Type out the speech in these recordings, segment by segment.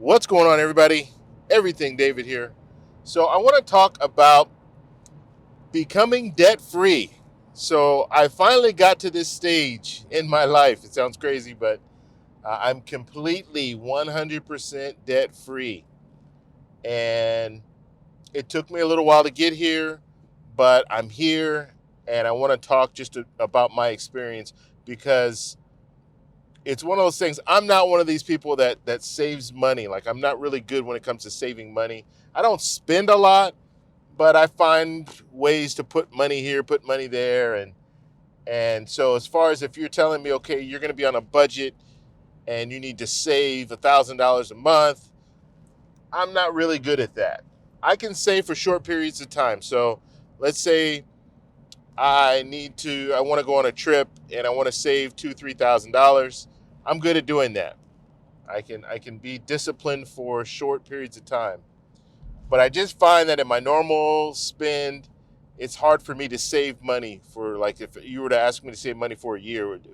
What's going on, everybody? Everything David here. So, I want to talk about becoming debt free. So, I finally got to this stage in my life. It sounds crazy, but I'm completely 100% debt free. And it took me a little while to get here, but I'm here and I want to talk about my experience because it's one of those things. I'm not one of these people that saves money. Like, I'm not really good when it comes to saving money. I don't spend a lot, but I find ways to put money here, put money there, and so as far as if you're telling me, okay, you're going to be on a budget and you need to save $1,000 a month, I'm not really good at that. I can save for short periods of time. So let's say I want to go on a trip and I want to save $2,000, $3,000. I'm good at doing that. I can be disciplined for short periods of time. But I just find that in my normal spend, it's hard for me to save money for, like, if you were to ask me to save money for a year, it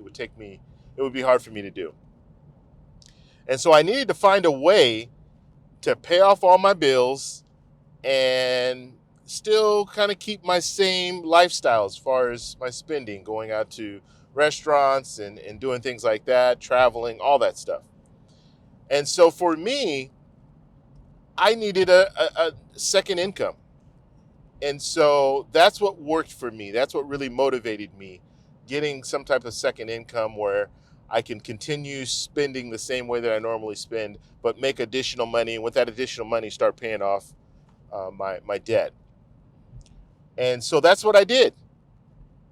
would be hard for me to do. And so I needed to find a way to pay off all my bills and still kind of keep my same lifestyle as far as my spending, going out to restaurants and doing things like that, traveling, all that stuff. And so for me, I needed a second income. And so that's what worked for me. That's what really motivated me, getting some type of second income where I can continue spending the same way that I normally spend, but make additional money. And with that additional money, start paying off my debt. And so that's what I did.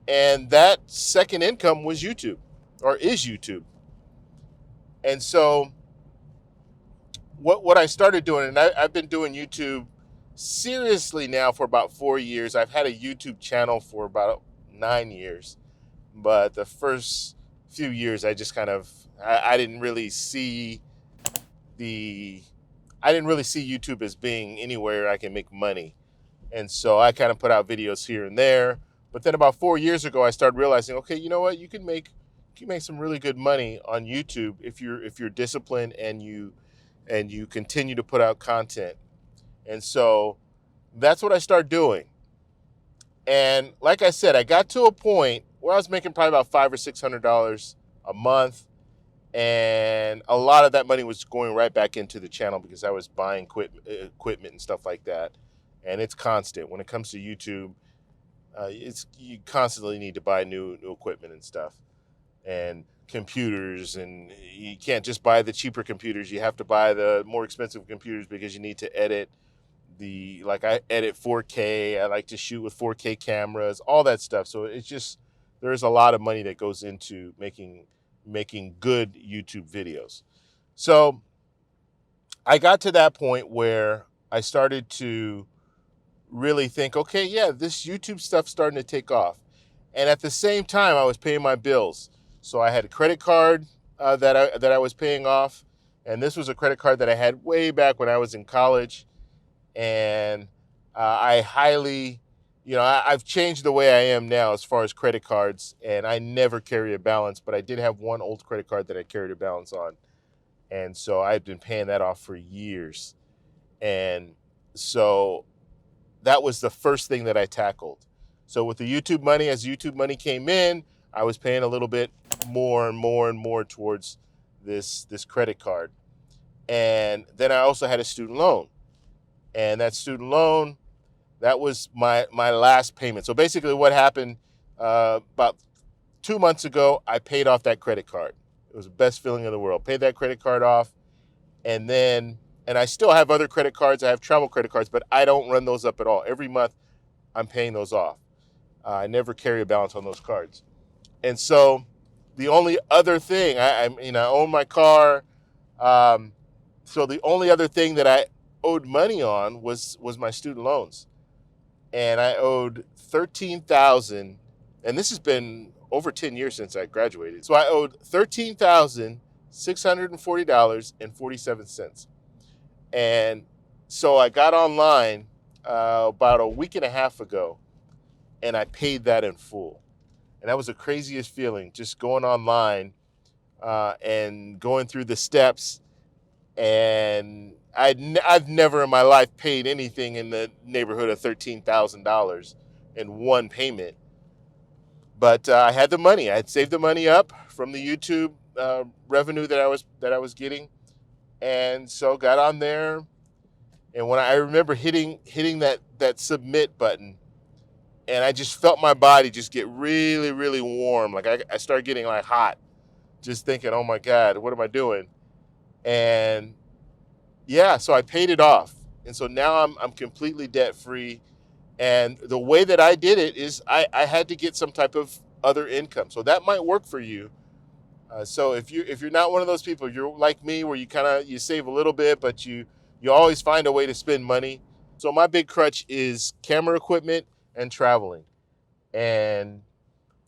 And that second income was YouTube, or is YouTube. And so what I started doing, and I've been doing YouTube seriously now for about 4 years. I've had a YouTube channel for about 9 years, but the first few years I just kind of I didn't really see the I didn't really see YouTube as being anywhere I can make money, and so I kind of put out videos here and there. But then about 4 years ago, I started realizing, okay, you know what, you can make some really good money on YouTube if you're disciplined and you continue to put out content. And so that's what I started doing. And like I said, I got to a point where I was making probably about $500 or $600 a month, and a lot of that money was going right back into the channel because I was buying equipment and stuff like that. And it's constant when it comes to YouTube. It's you constantly need to buy new equipment and stuff, and computers, and you can't just buy the cheaper computers. You have to buy the more expensive computers because you need to edit like I edit 4K. I like to shoot with 4K cameras, all that stuff. So it's just there's a lot of money that goes into making good YouTube videos. So I got to that point where I started to really think, okay, yeah, this YouTube stuff's starting to take off. And at the same time, I was paying my bills. So I had a credit card that I was paying off, and this was a credit card that I had way back when I was in college. And I highly, I've changed the way I am now as far as credit cards, and I never carry a balance. But I did have one old credit card that I carried a balance on, and so I've been paying that off for years. And so that was the first thing that I tackled. So with the YouTube money, as YouTube money came in, I was paying a little bit more and more and more towards this credit card. And then I also had a student loan. And that student loan, that was my last payment. So basically what happened, about 2 months ago, I paid off that credit card. It was the best feeling in the world. Paid that credit card off, and I still have other credit cards. I have travel credit cards, but I don't run those up at all. Every month, I'm paying those off. I never carry a balance on those cards. And so the only other thing, I own my car. Um, so the only other thing that I owed money on was my student loans, and I owed 13,000, and this has been over 10 years since I graduated. So I owed $13,640.47. And so I got online about a week and a half ago, and I paid that in full. And that was the craziest feeling, just going online and going through the steps and I've never in my life paid anything in the neighborhood of $13,000 in one payment. But I had the money. I had saved the money up from the YouTube revenue that I was getting, and so got on there. And when I remember hitting that submit button, and I just felt my body just get really, really warm. Like I started getting like hot, just thinking, oh my God, what am I doing? And yeah, so I paid it off. And so now I'm completely debt free. And the way that I did it is I had to get some type of other income. So that might work for you. So if you're not one of those people, you're like me where you save a little bit, but you always find a way to spend money. So my big crutch is camera equipment and traveling. And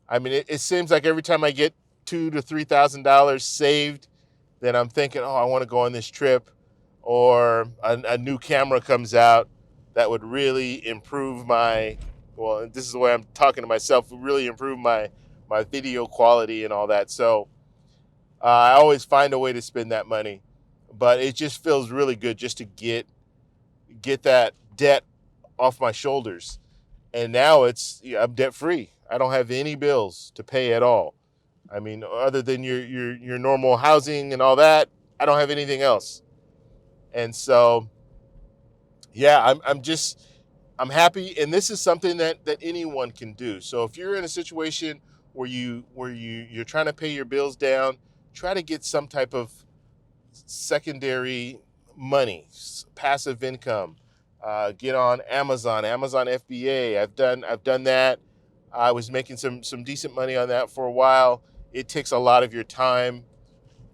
I mean, it seems like every time I get $2,000 to $3,000 saved, then I'm thinking, oh, I want to go on this trip, or a new camera comes out that would really improve well, this is the way I'm talking to myself, would really improve my video quality and all that. So I always find a way to spend that money, but it just feels really good just to get that debt off my shoulders. And now I'm debt free. I don't have any bills to pay at all. I mean, other than your normal housing and all that, I don't have anything else. And so, yeah, I'm happy. And this is something that anyone can do. So if you're in a situation where you're trying to pay your bills down, try to get some type of secondary money, passive income. Get on Amazon FBA. I've done that. I was making some decent money on that for a while. It takes a lot of your time.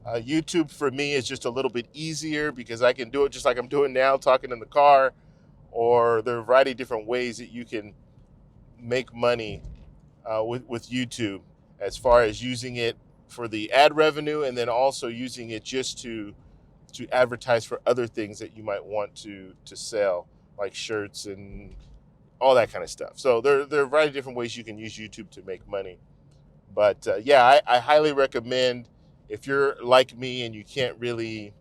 YouTube for me is just a little bit easier because I can do it just like I'm doing now, talking in the car, or there are a variety of different ways that you can make money with YouTube, as far as using it for the ad revenue and then also using it just to advertise for other things that you might want to sell, like shirts and all that kind of stuff. So there are a variety of different ways you can use YouTube to make money. But yeah, I highly recommend, if you're like me and you can't really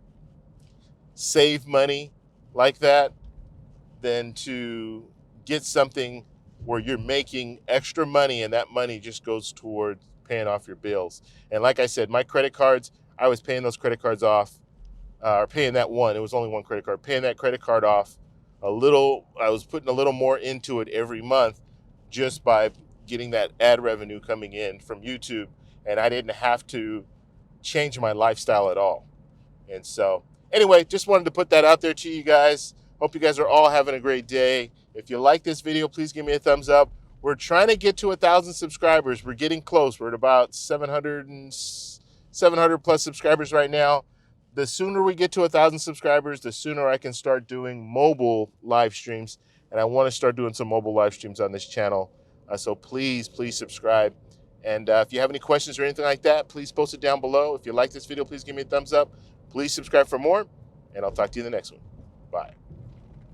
save money like that, then to get something where you're making extra money and that money just goes toward paying off your bills. And like I said, my credit cards, I was paying those credit cards off, or paying that one. It was only one credit card. Paying that credit card off a little. I was putting a little more into it every month, just by getting that ad revenue coming in from YouTube, and I didn't have to change my lifestyle at all. And so, anyway, just wanted to put that out there to you guys. Hope you guys are all having a great day. If you like this video, please give me a thumbs up. We're trying to get to 1,000 subscribers. We're getting close. We're at about 700 plus subscribers right now. The sooner we get to 1,000 subscribers, the sooner I can start doing mobile live streams. And I want to start doing some mobile live streams on this channel. So please subscribe. And if you have any questions or anything like that, please post it down below. If you like this video, please give me a thumbs up. Please subscribe for more. And I'll talk to you in the next one. Bye.